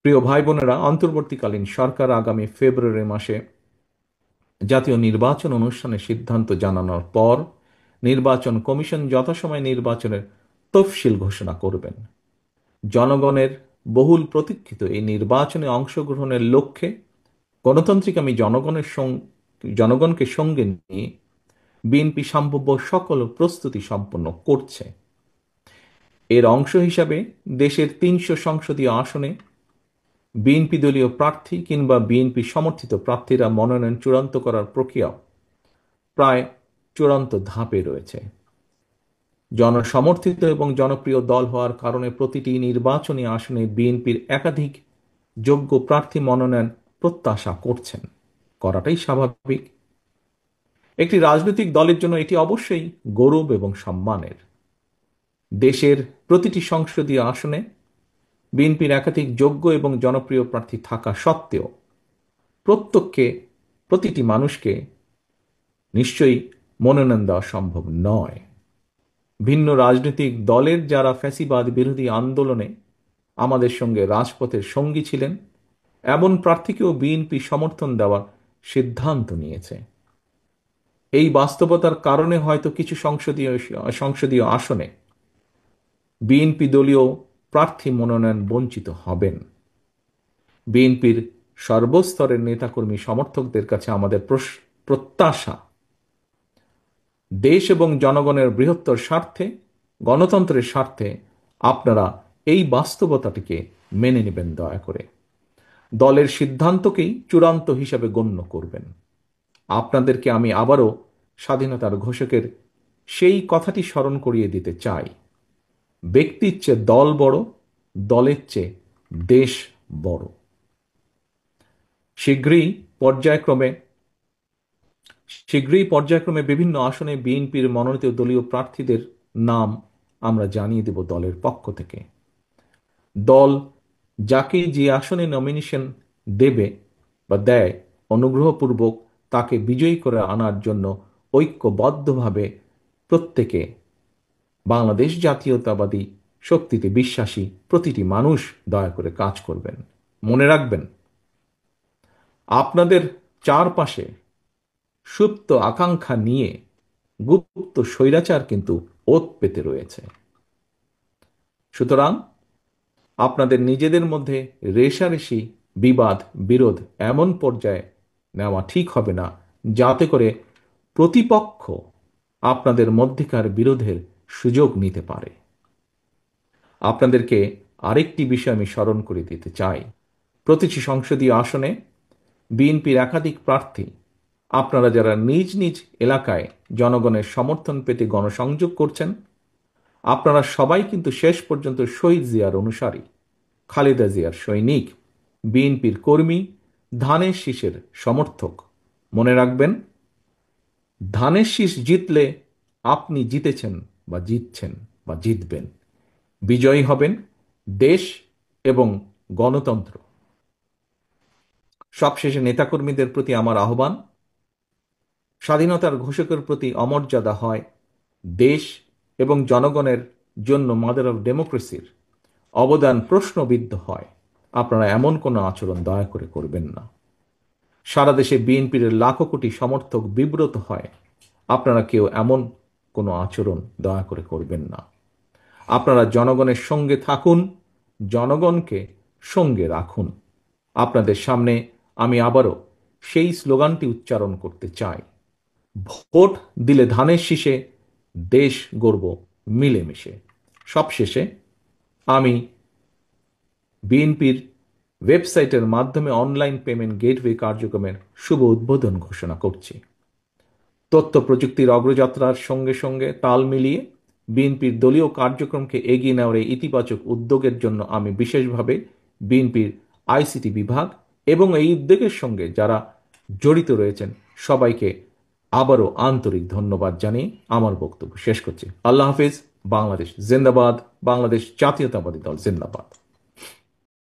প্রিয় ভাই বোনেরা, অন্তর্বর্তীকালীন সরকার আগামী ফেব্রুয়ারি মাসে জাতীয় নির্বাচন অনুষ্ঠানের সিদ্ধান্ত জানানোর পর নির্বাচন কমিশন যথাসময়ে নির্বাচনের তফসিল ঘোষণা করবেন। জনগণের বহুল প্রতীক্ষিত এই নির্বাচনে অংশগ্রহণের লক্ষ্যে গণতান্ত্রিক আমি জনগণকে সঙ্গে নিয়ে বিএনপি সম্ভাব্য সকল প্রস্তুতি সম্পন্ন করছে। এর অংশ হিসাবে দেশের ৩০০ সংসদীয় আসনে বিএনপি দলীয় প্রার্থী কিংবা বিএনপি সমর্থিত প্রার্থীরা মনোনয়ন চূড়ান্ত করার প্রক্রিয়া প্রায় চূড়ান্ত ধাপে রয়েছে। জনসমর্থিত এবং জনপ্রিয় দল হওয়ার কারণে প্রতিটি নির্বাচনী আসনে বিএনপির একাধিক যোগ্য প্রার্থী মনোনয়ন প্রত্যাশা করছেন, করাটাই স্বাভাবিক। একটি রাজনৈতিক দলের জন্য এটি অবশ্যই গৌরব এবং সম্মানের। দেশের প্রতিটি সংসদীয় আসনে বিএনপির একাধিক যোগ্য এবং জনপ্রিয় প্রার্থী থাকা সত্ত্বেও প্রতিটি মানুষকে নিশ্চয়ই মনোনয়ন দেওয়া সম্ভব নয়। ভিন্ন রাজনৈতিক দলের যারা ফ্যাসিবাদ বিরোধী আন্দোলনে আমাদের সঙ্গে রাজপথের সঙ্গী ছিলেন, এমন প্রার্থীকেও বিএনপি সমর্থন দেওয়ার সিদ্ধান্ত নিয়েছে। এই বাস্তবতার কারণে হয়তো কিছু সংসদীয় আসনে বিএনপি দলীয় প্রার্থী মনোনয়ন বঞ্চিত হবেন। বিএনপির সর্বস্তরের নেতাকর্মী সমর্থকদের কাছে আমাদের প্রত্যাশা, দেশ এবং জনগণের বৃহত্তর স্বার্থে, গণতন্ত্রের স্বার্থে আপনারা এই বাস্তবতাটিকে মেনে নেবেন। দয়া করে দলের সিদ্ধান্তকেই চূড়ান্ত হিসাবে গণ্য করবেন। আপনাদেরকে আমি আবারও স্বাধীনতার ঘোষকের সেই কথাটি স্মরণ করিয়ে দিতে চাই, ব্যক্তির চেয়ে দল বড়, দলের চেয়ে দেশ বড়। শীঘ্রই পর্যায়ক্রমে বিভিন্ন আসনে বিএনপির মনোনীত দলীয় প্রার্থীদের নাম আমরা জানিয়ে দেব দলের পক্ষ থেকে। দল যাকে যে আসনে নমিনেশন দেবে বা দেয়, অনুগ্রহপূর্বক তাকে বিজয়ী করে আনার জন্য ঐক্যবদ্ধভাবে প্রত্যেকে বাংলাদেশ জাতীয়তাবাদী শক্তিতে বিশ্বাসী প্রতিটি মানুষ দয়া করে কাজ করবেন। মনে রাখবেন, আপনাদের চারপাশে সুপ্ত আকাঙ্ক্ষা নিয়ে গুপ্ত স্বৈরাচার কিন্তু ওত পেতে রয়েছে। সুতরাং আপনাদের নিজেদের মধ্যে রেষারেষি, বিবাদ, বিরোধ এমন পর্যায়ে নেওয়া ঠিক হবে না যাতে করে প্রতিপক্ষ আপনাদের মধ্যেকার বিরোধের সুযোগ নিতে পারে। আপনাদেরকে আরেকটি বিষয় আমি স্মরণ করে দিতে চাই। প্রতিটি সংসদীয় আসনে বিএনপির একাধিক প্রার্থী, আপনারা যারা নিজ নিজ এলাকায় জনগণের সমর্থন পেতে গণসংযোগ করছেন, আপনারা সবাই কিন্তু শেষ পর্যন্ত শহীদ জিয়ার অনুসারী, খালেদা জিয়ার সৈনিক, বিএনপির কর্মী, ধানের শীষের সমর্থক। মনে রাখবেন, ধানের শীষ জিতলে আপনি জিতেছেন বা জিতছেন বা জিতবেন। বিজয়ী হবেন দেশ এবং গণতন্ত্র। সবশেষে নেতাকর্মীদের প্রতি আমার আহ্বান, স্বাধীনতার ঘোষকের প্রতি অমর্যাদা হয় দেশ এবং জনগণের জন্য মাদার অফ ডেমোক্রেসির অবদান প্রশ্নবিদ্ধ হয়, আপনারা এমন কোনো আচরণ দয়া করে করবেন না। সারা দেশে বিএনপির লাখো কোটি সমর্থক বিব্রত হয়, আপনারা কেউ এমন কোনো আচরণ দয়া করে করবেন না। আপনারা জনগণের সঙ্গে থাকুন, জনগণকে সঙ্গে রাখুন। আপনাদের সামনে আমি আবারও সেই স্লোগানটি উচ্চারণ করতে চাই, ভোট দিলে ধানের শীষে, দেশ গড়ব মিলেমিশে। সবশেষে আমি বিএনপির ওয়েবসাইটের মাধ্যমে অনলাইন পেমেন্ট গেটওয়ে কার্যক্রমের শুভ উদ্বোধন ঘোষণা করছি। তথ্য প্রযুক্তির অগ্রযাত্রার সঙ্গে সঙ্গে তাল মিলিয়ে বিএনপির দলীয় কার্যক্রমকে এগিয়ে নেওয়ার এই ইতিবাচক উদ্যোগের জন্য আমি বিশেষভাবে বিএনপির আইসিটি বিভাগ এবং এই উদ্যোগের সঙ্গে যারা জড়িত রয়েছেন সবাইকে আবারও আন্তরিক ধন্যবাদ জানিয়ে আমার বক্তব্য শেষ করছি। আল্লাহ হাফিজ। বাংলাদেশ জিন্দাবাদ। বাংলাদেশ জাতীয়তাবাদী দল জিন্দাবাদ।